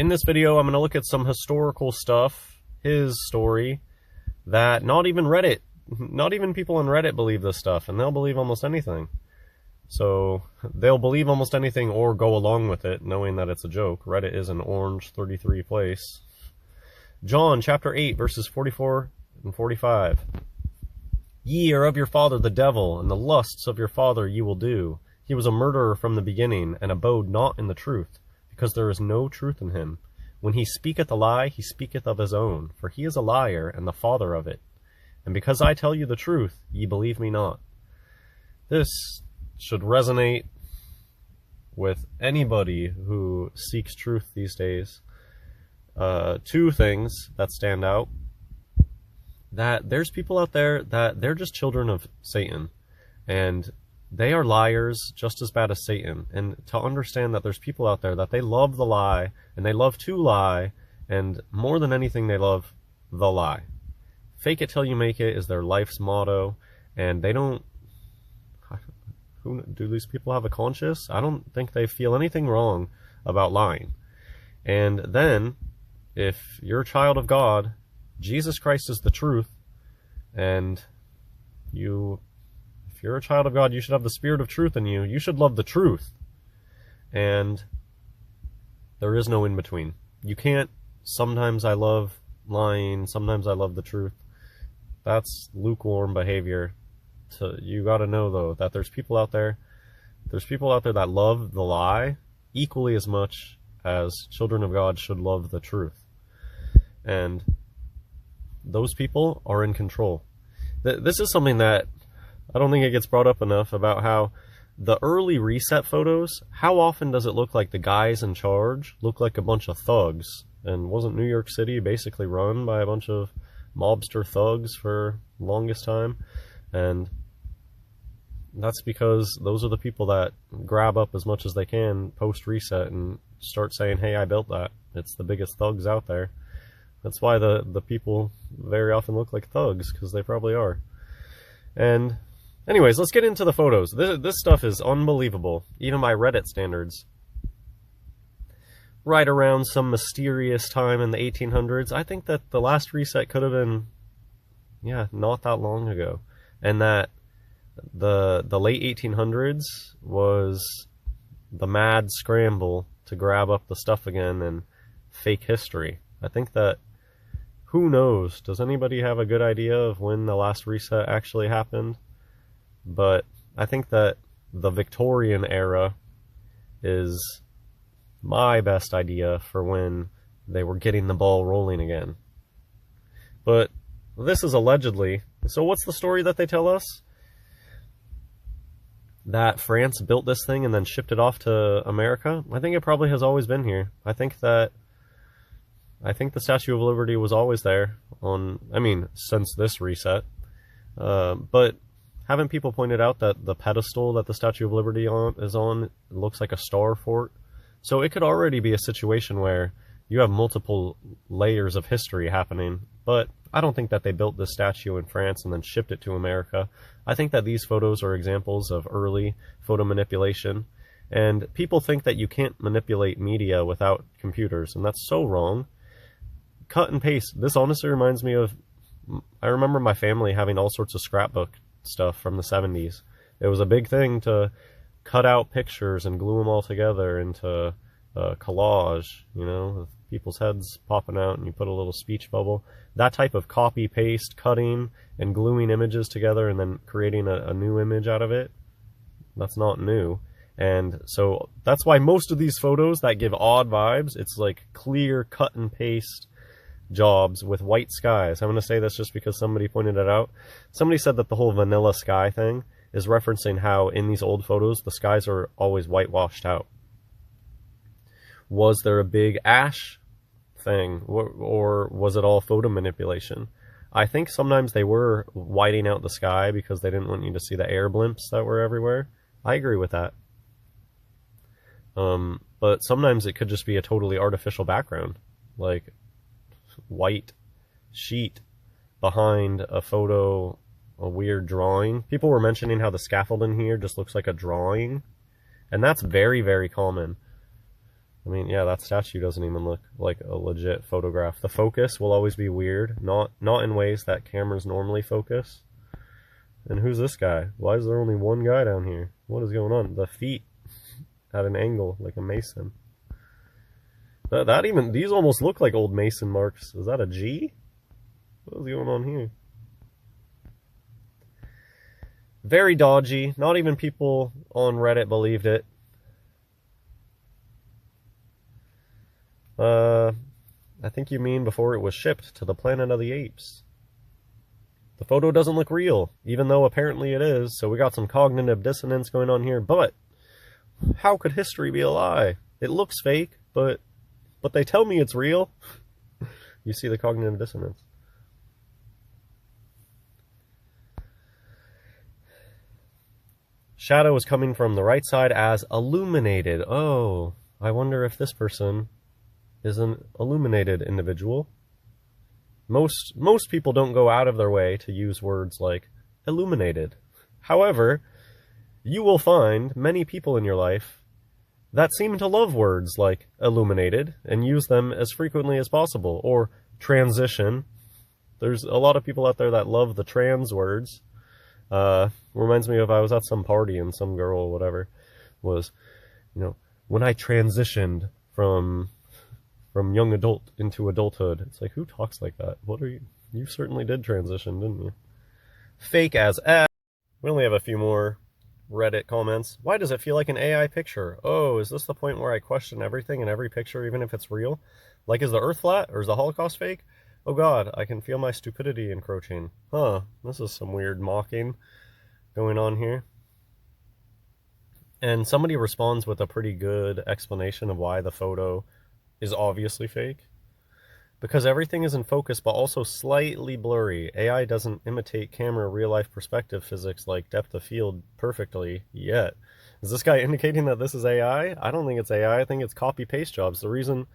In this video, I'm going to look at some historical stuff, his story, that not even people on Reddit believe this stuff, and they'll believe almost anything. So, they'll believe almost anything or go along with it, knowing that it's a joke. Reddit is an orange 33 place. John chapter 8, verses 44 and 45. Ye are of your father the devil, and the lusts of your father ye will do. He was a murderer from the beginning, and abode not in the truth, because there is no truth in him. When he speaketh a lie, he speaketh of his own, for he is a liar, and the father of it. And because I tell you the truth, ye believe me not. This should resonate with anybody who seeks truth these days. Two things that stand out. That there's people out there that they're just children of Satan, and they are liars just as bad as Satan. And to understand that there's people out there that they love the lie, and they love to lie, and more than anything they love the lie. Fake it till you make it is their life's motto, and they don't... do these people have a conscience? I don't think they feel anything wrong about lying. And then, if you're a child of God, Jesus Christ is the truth, and if you're a child of God, you should have the spirit of truth in you. You should love the truth. And there is no in between. You can't, sometimes I love lying, sometimes I love the truth. That's lukewarm behavior. You gotta know, though, that there's people out there that love the lie equally as much as children of God should love the truth. And those people are in control. This is something that I don't think it gets brought up enough, about how the early reset photos, how often does it look like the guys in charge look like a bunch of thugs? And wasn't New York City basically run by a bunch of mobster thugs for the longest time? And that's because those are the people that grab up as much as they can post-reset and start saying, hey, I built that. It's the biggest thugs out there. That's why the people very often look like thugs, because they probably are. And anyways, let's get into the photos. This stuff is unbelievable, even by Reddit standards. Right around some mysterious time in the 1800s, I think that the last reset could have been, not that long ago. And that the late 1800s was the mad scramble to grab up the stuff again and fake history. I think that, who knows, does anybody have a good idea of when the last reset actually happened? But I think that the Victorian era is my best idea for when they were getting the ball rolling again. But this is allegedly, so what's the story that they tell us? That France built this thing and then shipped it off to America? I think it probably has always been here. I think the Statue of Liberty was always there since this reset. But haven't people pointed out that the pedestal that the Statue of Liberty is on looks like a star fort? So it could already be a situation where you have multiple layers of history happening. But I don't think that they built this statue in France and then shipped it to America. I think that these photos are examples of early photo manipulation. And people think that you can't manipulate media without computers, and that's so wrong. Cut and paste. This honestly reminds me of, I remember my family having all sorts of scrapbook stuff from the 70s. It was a big thing to cut out pictures and glue them all together into a collage, with people's heads popping out, and you put a little speech bubble. That type of copy, paste, cutting, and gluing images together and then creating a new image out of it, that's not new. And so that's why most of these photos that give odd vibes, it's like clear cut and paste jobs with white skies. I'm going to say this just because somebody pointed it out. Somebody said that the whole vanilla sky thing is referencing how in these old photos the skies are always whitewashed out. Was there a big ash thing, or was it all photo manipulation? I think sometimes they were whiting out the sky because they didn't want you to see the air blimps that were everywhere. I agree with that. But sometimes it could just be a totally artificial background, like white sheet behind a photo, a weird drawing. People were mentioning how the scaffold in here just looks like a drawing, and that's very, very common. I mean, yeah, that statue doesn't even look like a legit photograph. The focus will always be weird, not in ways that cameras normally focus. And who's this guy? Why is there only one guy down here? What is going on? The feet at an angle, like a mason. That even, these almost look like old mason marks. Is that a G? What is going on here? Very dodgy. Not even people on Reddit believed it. I think you mean before it was shipped to the Planet of the Apes. The photo doesn't look real, even though apparently it is, so we got some cognitive dissonance going on here, but how could history be a lie? It looks fake, but they tell me it's real. You see the cognitive dissonance. Shadow is coming from the right side as illuminated. Oh, I wonder if this person is an illuminated individual. Most people don't go out of their way to use words like illuminated. However, you will find many people in your life that seem to love words like illuminated and use them as frequently as possible, or transition. There's a lot of people out there that love the trans words. Reminds me of, I was at some party and some girl or whatever was, when I transitioned from young adult into adulthood. It's like, who talks like that? What are you? You certainly did transition, didn't you? Fake as F. We only have a few more Reddit comments. Why does it feel like an AI picture? Oh, is this the point where I question everything in every picture, even if it's real? Like, is the Earth flat, or is the Holocaust fake? Oh god, I can feel my stupidity encroaching. Huh, this is some weird mocking going on here. And somebody responds with a pretty good explanation of why the photo is obviously fake. Because everything is in focus, but also slightly blurry. AI doesn't imitate camera real-life perspective physics like depth of field perfectly yet. Is this guy indicating that this is AI? I don't think it's AI. I think it's copy-paste jobs. The reason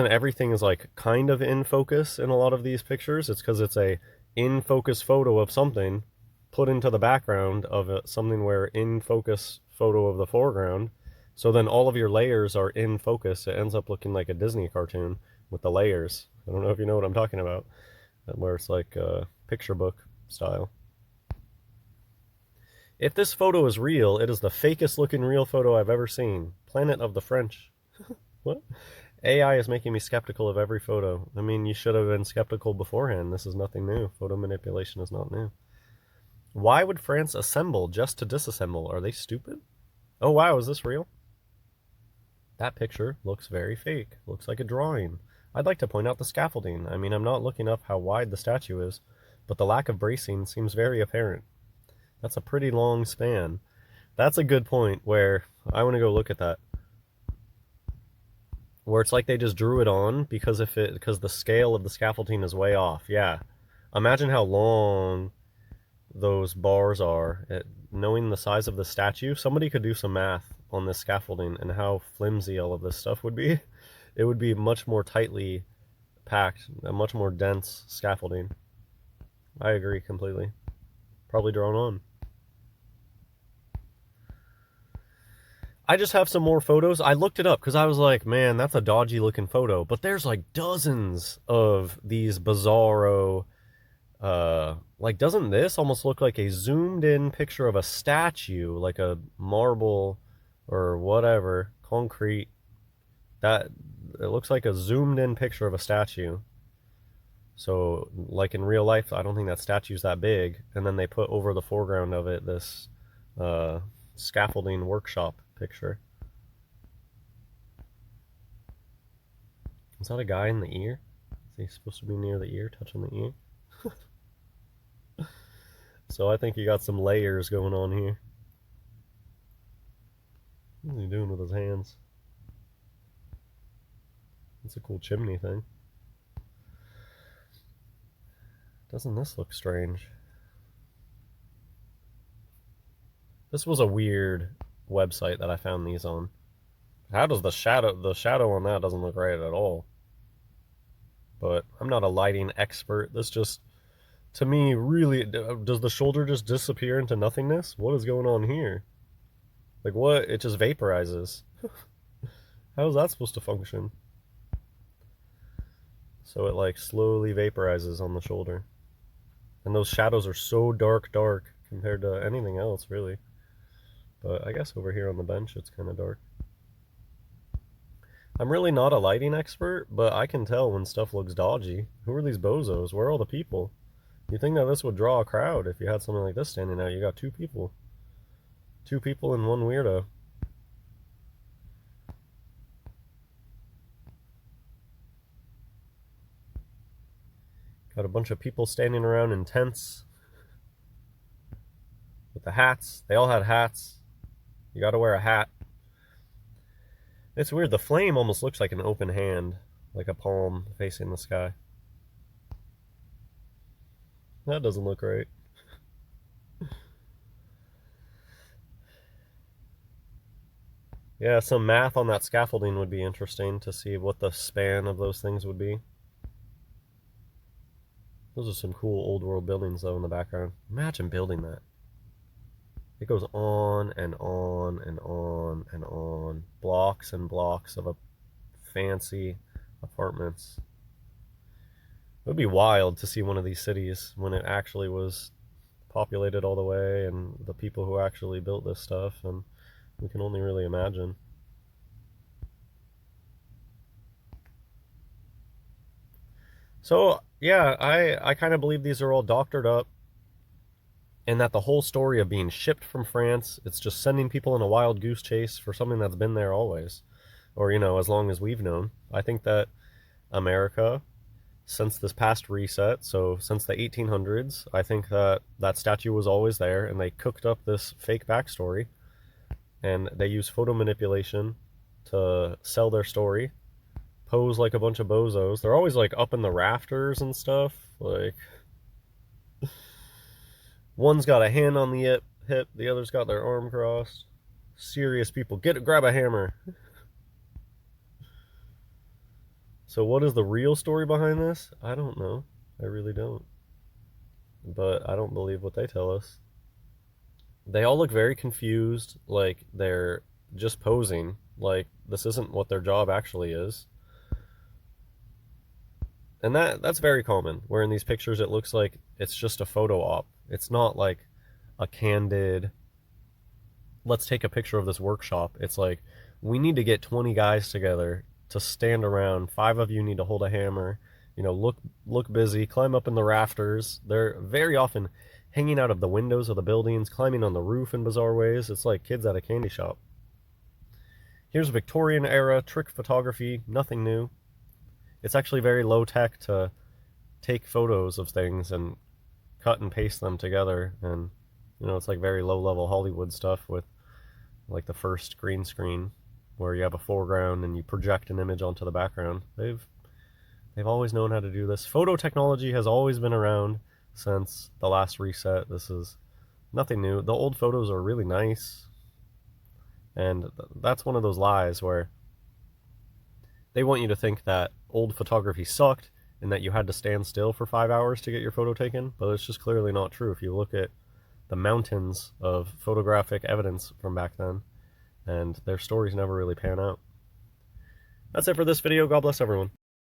everything is like kind of in focus in a lot of these pictures, it's because it's a in-focus photo of something put into the background of something where in-focus photo of the foreground. So then all of your layers are in focus. It ends up looking like a Disney cartoon with the layers. I don't know if you know what I'm talking about, where it's like a picture book style. If this photo is real, it is the fakest looking real photo I've ever seen. Planet of the French. What? AI is making me skeptical of every photo. I mean, you should have been skeptical beforehand. This is nothing new. Photo manipulation is not new. Why would France assemble just to disassemble? Are they stupid? Oh wow, is this real? That picture looks very fake. Looks like a drawing. I'd like to point out the scaffolding. I mean, I'm not looking up how wide the statue is, but the lack of bracing seems very apparent. That's a pretty long span. That's a good point where I want to go look at that. Where it's like they just drew it on because the scale of the scaffolding is way off. Yeah. Imagine how long those bars are. Knowing the size of the statue, somebody could do some math on this scaffolding and how flimsy all of this stuff would be. It would be much more tightly packed, a much more dense scaffolding. I agree completely. Probably drawn on. I just have some more photos. I looked it up because I was like, man, that's a dodgy looking photo. But there's like dozens of these bizarro, like, doesn't this almost look like a zoomed in picture of a statue, like a marble or whatever, concrete? That, it looks like a zoomed in picture of a statue. So, like in real life, I don't think that statue's that big. And then they put over the foreground of it this scaffolding workshop picture. Is that a guy in the ear? Is he supposed to be near the ear, touching the ear? So I think he got some layers going on here. What's he doing with his hands? It's a cool chimney thing. Doesn't this look strange? This was a weird website that I found these on. How does the shadow on that doesn't look right at all. But I'm not a lighting expert. This just, to me, really, does the shoulder just disappear into nothingness? What is going on here? Like, what? It just vaporizes. How's that supposed to function? So it like slowly vaporizes on the shoulder. And those shadows are so dark compared to anything else, really. But I guess over here on the bench it's kind of dark. I'm really not a lighting expert, but I can tell when stuff looks dodgy. Who are these bozos? Where are all the people? You'd think that this would draw a crowd if you had something like this standing out. You got two people. Two people and one weirdo. Got a bunch of people standing around in tents with the hats. They all had hats. You gotta wear a hat. It's weird. The flame almost looks like an open hand, like a palm facing the sky. That doesn't look right. Yeah, some math on that scaffolding would be interesting to see what the span of those things would be. Those are some cool old world buildings though in the background. Imagine building that. It goes on and on and on and on. Blocks and blocks of fancy apartments. It would be wild to see one of these cities when it actually was populated all the way and the people who actually built this stuff, and we can only really imagine. So yeah, I kind of believe these are all doctored up, and that the whole story of being shipped from France, it's just sending people in a wild goose chase for something that's been there always, or as long as we've known. I think that America, since this past reset, so since the 1800s, I think that that statue was always there, and they cooked up this fake backstory, and they use photo manipulation to sell their story, pose like a bunch of bozos. They're always like up in the rafters and stuff, like one's got a hand on the hip, the other's got their arm crossed. Serious people. Grab a hammer. So what is the real story behind this? I don't know. I really don't. But I don't believe what they tell us. They all look very confused, like they're just posing, like this isn't what their job actually is. And that's very common, where in these pictures it looks like it's just a photo op. It's not like a candid, let's take a picture of this workshop. It's like, we need to get 20 guys together to stand around. 5 of you need to hold a hammer, look busy, climb up in the rafters. They're very often hanging out of the windows of the buildings, climbing on the roof in bizarre ways. It's like kids at a candy shop. Here's Victorian era trick photography, nothing new. It's actually very low tech to take photos of things and cut and paste them together, and it's like very low level Hollywood stuff with like the first green screen where you have a foreground and you project an image onto the background. They've always known how to do this. Photo technology has always been around since the last reset. This is nothing new. The old photos are really nice, and that's one of those lies where they want you to think that old photography sucked and that you had to stand still for 5 hours to get your photo taken, but it's just clearly not true. If you look at the mountains of photographic evidence from back then, and their stories never really pan out. That's it for this video. God bless everyone.